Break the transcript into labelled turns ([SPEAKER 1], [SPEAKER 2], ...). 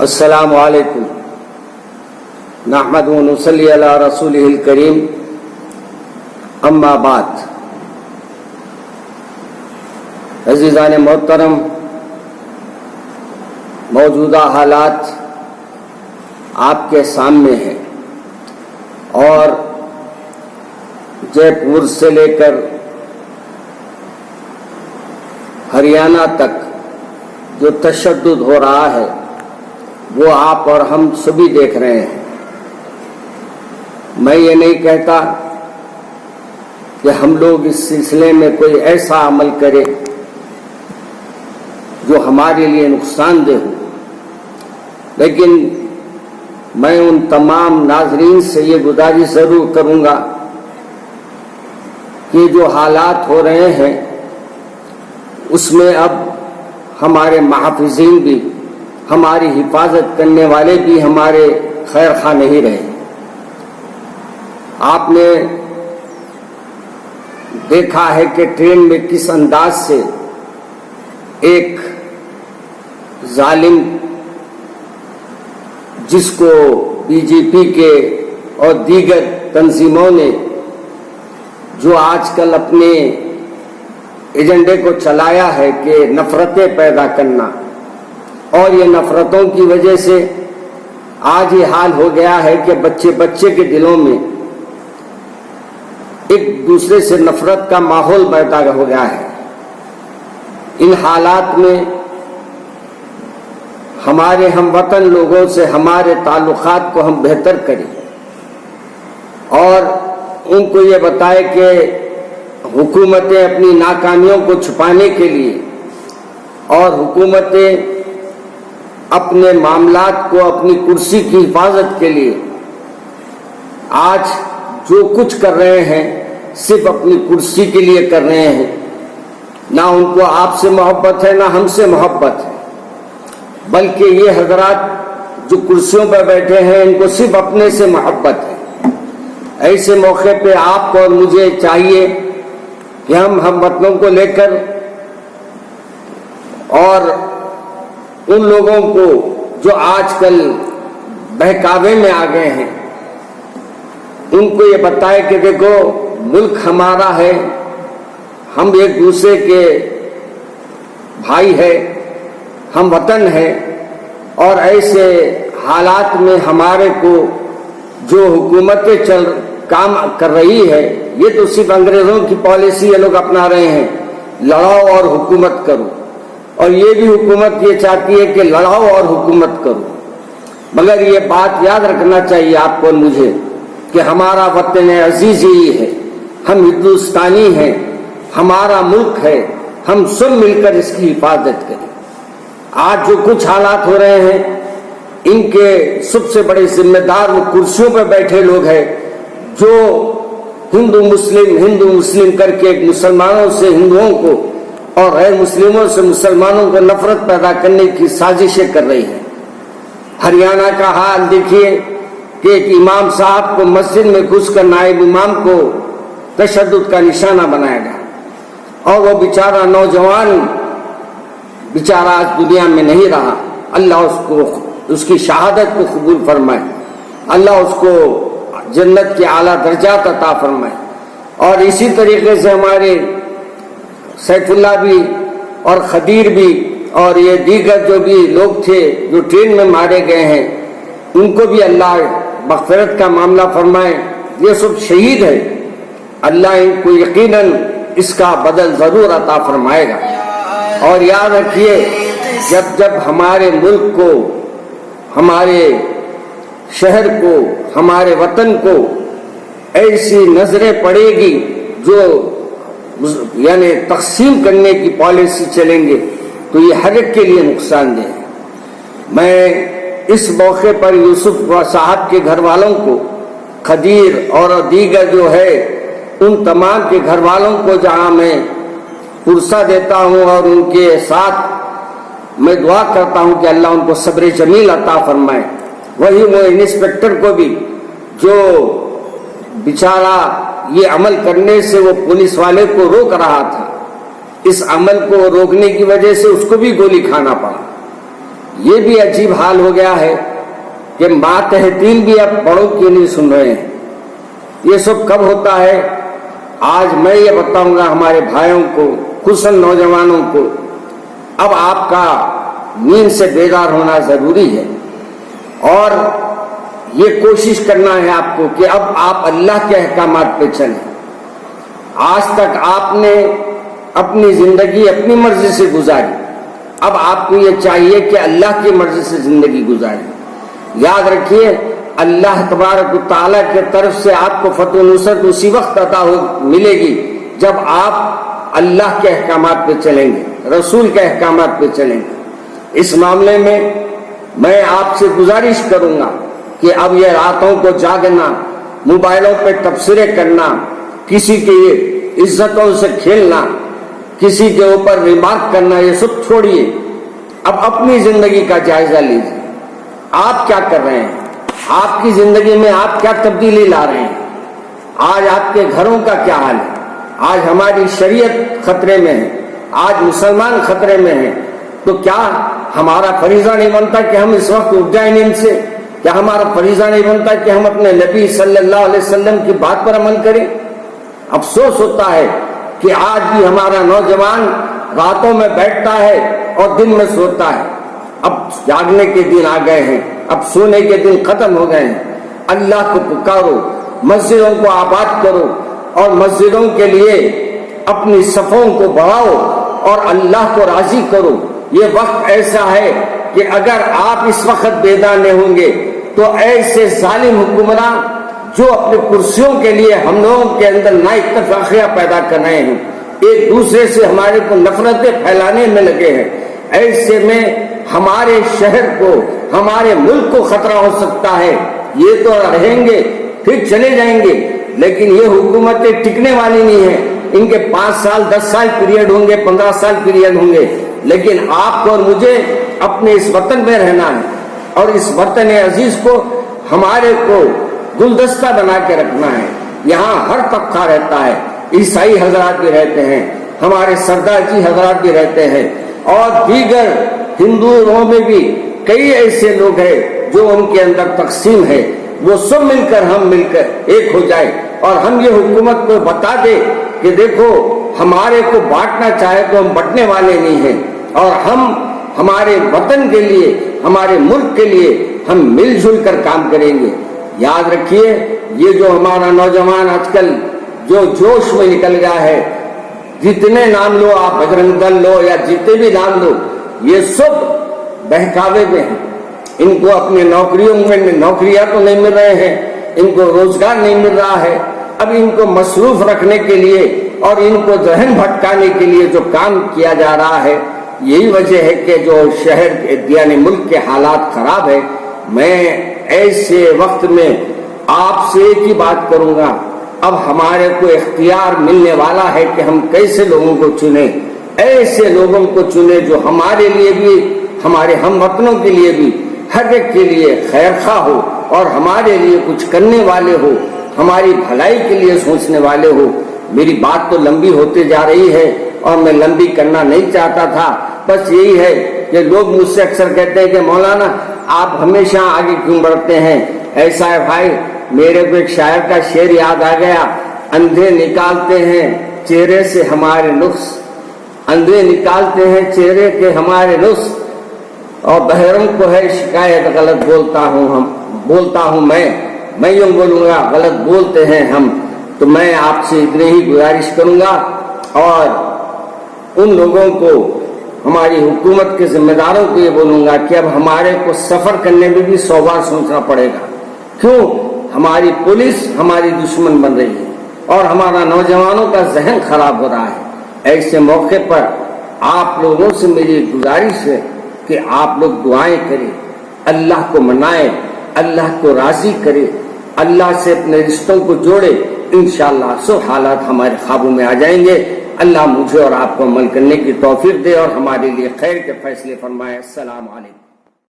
[SPEAKER 1] السلام علیکم نحمد و نصلی علی رسولہ الکریم اما بعد. عزیزان محترم، موجودہ حالات آپ کے سامنے ہیں اور جے پور سے لے کر ہریانہ تک جو تشدد ہو رہا ہے وہ آپ اور ہم سبھی دیکھ رہے ہیں. میں یہ نہیں کہتا کہ ہم لوگ اس سلسلے میں کوئی ایسا عمل کرے جو ہمارے لیے نقصان دہ ہو، لیکن میں ان تمام ناظرین سے یہ گزارش ضرور کروں گا کہ جو حالات ہو رہے ہیں اس میں اب ہمارے محافظین بھی، ہماری حفاظت کرنے والے بھی ہمارے خیر خواہ نہیں رہے. آپ نے دیکھا ہے کہ ٹرین میں کس انداز سے ایک ظالم، جس کو بی جے پی کے اور دیگر تنظیموں نے جو آج کل اپنے ایجنڈے کو چلایا ہے کہ نفرتیں پیدا کرنا، اور یہ نفرتوں کی وجہ سے آج یہ حال ہو گیا ہے کہ بچے کے دلوں میں ایک دوسرے سے نفرت کا ماحول پیدا ہو گیا ہے. ان حالات میں ہمارے ہم وطن لوگوں سے ہمارے تعلقات کو ہم بہتر کریں اور ان کو یہ بتائے کہ حکومتیں اپنی ناکامیوں کو چھپانے کے لیے اور حکومتیں اپنے معاملات کو اپنی کرسی کی حفاظت کے لیے آج جو کچھ کر رہے ہیں صرف اپنی کرسی کے لیے کر رہے ہیں. نہ ان کو آپ سے محبت ہے، نہ ہم سے محبت ہے، بلکہ یہ حضرات جو کرسیوں پر بیٹھے ہیں ان کو صرف اپنے سے محبت ہے. ایسے موقع پہ آپ کو اور مجھے چاہیے کہ ہم وطنوں کو لے کر اور ان لوگوں کو جو آج کل بہکاوے میں آ گئے ہیں ان کو یہ بتائے کہ دیکھو ملک ہمارا ہے، ہم ایک دوسرے کے بھائی ہے، ہم وطن ہے، اور ایسے حالات میں ہمارے کو جو حکومتیں کام کر رہی ہے یہ تو صرف انگریزوں کی پالیسی یہ لوگ اپنا رہے ہیں، لڑاؤ اور حکومت کرو، اور یہ بھی حکومت یہ چاہتی ہے کہ لڑاؤ اور حکومت کرو. مگر یہ بات یاد رکھنا چاہیے آپ کو اور مجھے کہ ہمارا وطن عزیز یہی ہے، ہم ہندوستانی ہیں، ہمارا ملک ہے، ہم سب مل کر اس کی حفاظت کریں. آج جو کچھ حالات ہو رہے ہیں ان کے سب سے بڑے ذمہ دار وہ کرسیوں پر بیٹھے لوگ ہیں جو ہندو مسلم کر کے مسلمانوں سے ہندوؤں کو اور غیر مسلموں سے مسلمانوں کو نفرت پیدا کرنے کی سازشیں کر رہی ہیں. ہریانہ کا حال دیکھیے کہ ایک امام صاحب کو مسجد میں گھس کر نائب امام کو تشدد کا نشانہ بنایا گیا، اور وہ بیچارہ نوجوان بیچارہ آج دنیا میں نہیں رہا. اللہ اس کی شہادت کو قبول فرمائے، اللہ اس کو جنت کے اعلیٰ درجات عطا فرمائے. اور اسی طریقے سے ہمارے سیف اللہ بھی اور خدیر بھی اور یہ دیگر جو بھی لوگ تھے جو ٹرین میں مارے گئے ہیں ان کو بھی اللہ مغفرت کا معاملہ فرمائے. یہ سب شہید ہے، اللہ ان کو یقیناً اس کا بدل ضرور عطا فرمائے گا. اور یاد رکھیے جب ہمارے ملک کو، ہمارے شہر کو، ہمارے وطن کو ایسی نظریں پڑے گی جو یعنی تقسیم کرنے کی پالیسی چلیں گے تو یہ ہر ایک کے لیے نقصان دہ ہے. میں اس موقع پر یوسف صاحب کے گھر والوں کو، خدیر اور دیگر جو ہے ان تمام کے گھر والوں کو جہاں میں پرسہ دیتا ہوں اور ان کے ساتھ میں دعا کرتا ہوں کہ اللہ ان کو صبر جمیل عطا فرمائے. وہی وہ انسپیکٹر کو بھی جو بیچارہ یہ عمل کرنے سے وہ پولیس والے کو روک رہا تھا، اس عمل کو روکنے کی وجہ سے اس کو بھی گولی کھانا پڑا. یہ بھی عجیب حال ہو گیا ہے کہ ماتحتین بھی اب بڑوں کی نہیں سن رہے ہیں. یہ سب کب ہوتا ہے؟ آج میں یہ بتاؤں گا ہمارے بھائیوں کو، خصوصاً نوجوانوں کو، اب آپ کا نیند سے بیدار ہونا ضروری ہے اور یہ کوشش کرنا ہے آپ کو کہ اب آپ اللہ کے احکامات پہ چلیں. آج تک آپ نے اپنی زندگی اپنی مرضی سے گزاری، اب آپ کو یہ چاہیے کہ اللہ کی مرضی سے زندگی گزاریں. یاد رکھیے اللہ تبارک و تعالیٰ کی طرف سے آپ کو فتح و نصرت اسی وقت عطا ملے گی جب آپ اللہ کے احکامات پہ چلیں گے، رسول کے احکامات پہ چلیں گے. اس معاملے میں آپ سے گزارش کروں گا کہ اب یہ راتوں کو جاگنا، موبائلوں پہ تبصرے کرنا، کسی کی عزتوں سے کھیلنا، کسی کے اوپر ریمارک کرنا، یہ سب چھوڑیے. اب اپنی زندگی کا جائزہ لیجیے. آپ کیا کر رہے ہیں؟ آپ کی زندگی میں آپ کیا تبدیلی لا رہے ہیں؟ آج آپ کے گھروں کا کیا حال ہے؟ آج ہماری شریعت خطرے میں ہے، آج مسلمان خطرے میں ہیں. تو کیا ہمارا فریضہ نہیں بنتا کہ ہم اس وقت اٹھ جائیں نیند سے؟ کیا ہمارا فریضہ نہیں بنتا کہ ہم اپنے نبی صلی اللہ علیہ وسلم کی بات پر عمل کریں؟ افسوس ہوتا ہے کہ آج بھی ہمارا نوجوان راتوں میں بیٹھتا ہے اور دن میں سوتا ہے. اب جاگنے کے دن آ گئے ہیں، اب سونے کے دن ختم ہو گئے ہیں. اللہ کو پکارو، مسجدوں کو آباد کرو اور مسجدوں کے لیے اپنی صفوں کو بڑھاؤ اور اللہ کو راضی کرو. یہ وقت ایسا ہے کہ اگر آپ اس وقت بیدار نہیں ہوں گے تو ایسے ظالم حکمراں جو اپنے کرسیوں کے لیے ہم لوگوں کے اندر نا اتفاقیہ پیدا کر رہے ہیں، ایک دوسرے سے ہمارے کو نفرتیں پھیلانے میں لگے ہیں، ایسے میں ہمارے شہر کو، ہمارے ملک کو خطرہ ہو سکتا ہے. یہ تو رہیں گے پھر چلے جائیں گے، لیکن یہ حکومتیں ٹکنے والی نہیں ہیں. ان کے 5 سال 10 سال پیریڈ ہوں گے، 15 سال پیریڈ ہوں گے، لیکن آپ کو اور مجھے اپنے اس وطن میں رہنا ہے اور اس وطن عزیز کو ہمارے کو گلدستہ بنا کے رکھنا ہے. یہاں ہر طبقہ رہتا ہے، عیسائی حضرات بھی رہتے ہیں، ہمارے سردار جی حضرات بھی رہتے ہیں اور دیگر ہندوؤں میں بھی کئی ایسے لوگ ہیں جو ان کے اندر تقسیم ہے. وہ سب مل کر ہم مل کر ایک ہو جائے اور ہم یہ حکومت کو بتا دے کہ دیکھو ہمارے کو بانٹنا چاہے تو ہم بٹنے والے نہیں ہیں اور ہم ہمارے وطن کے لیے، ہمارے ملک کے لیے ہم مل جل کر کام کریں گے. یاد رکھیے یہ جو ہمارا نوجوان آج کل جو جوش میں نکل گیا ہے، جتنے نام لو آپ، بجرنگ دل لو یا جتنے بھی نام لو، یہ سب بہکاوے میں ہیں. ان کو اپنے نوکریوں میں نوکریاں تو نہیں مل رہے ہیں، ان کو روزگار نہیں مل رہا ہے. اب ان کو مصروف رکھنے کے لیے اور ان کو ذہن بھٹکانے کے لیے جو کام کیا جا رہا ہے، یہی وجہ ہے کہ جو شہر یعنی ملک کے حالات خراب ہے. میں ایسے وقت میں آپ سے ایک ہی بات کروں گا، اب ہمارے کو اختیار ملنے والا ہے کہ ہم کیسے لوگوں کو چنیں. ایسے لوگوں کو چنیں جو ہمارے لیے بھی، ہمارے ہم وطنوں کے لیے بھی، ہر ایک کے لیے خیر خواہ ہو اور ہمارے لیے کچھ کرنے والے ہو، ہماری بھلائی کے لیے سوچنے والے ہو. میری بات تو لمبی ہوتے جا رہی ہے اور میں لمبی کرنا نہیں چاہتا تھا. بس یہی ہے کہ لوگ مجھ سے اکثر کہتے ہیں کہ مولانا آپ ہمیشہ آگے کیوں بڑھتے ہیں؟ ایسا ہے بھائی، میرے کو ایک شاعر کا شعر یاد آ گیا، اندھے نکالتے ہیں چہرے سے ہمارے نقص، اندھے نکالتے ہیں چہرے کے ہمارے نقص، اور بہروں کو ہے شکایت غلط بولتا ہوں میں یوں بولوں گا غلط بولتے ہیں ہم. تو میں آپ سے اتنی ہی گزارش کروں گا اور ان لوگوں کو، ہماری حکومت کے ذمہ داروں کو یہ بولوں گا کہ اب ہمارے کو سفر کرنے میں بھی 100 بار سوچنا پڑے گا. کیوں؟ ہماری پولیس ہماری دشمن بن رہی ہے اور ہمارا نوجوانوں کا ذہن خراب ہو رہا ہے. ایسے موقع پر آپ لوگوں سے میری گزارش ہے کہ آپ لوگ دعائیں کریں، اللہ کو منائیں، اللہ کو راضی کریں، اللہ سے اپنے رشتوں کو جوڑے. انشاءاللہ سب حالات ہمارے قابو میں آ جائیں گے. اللہ مجھے اور آپ کو عمل کرنے کی توفیق دے اور ہمارے لیے خیر کے فیصلے فرمائے. السلام علیکم.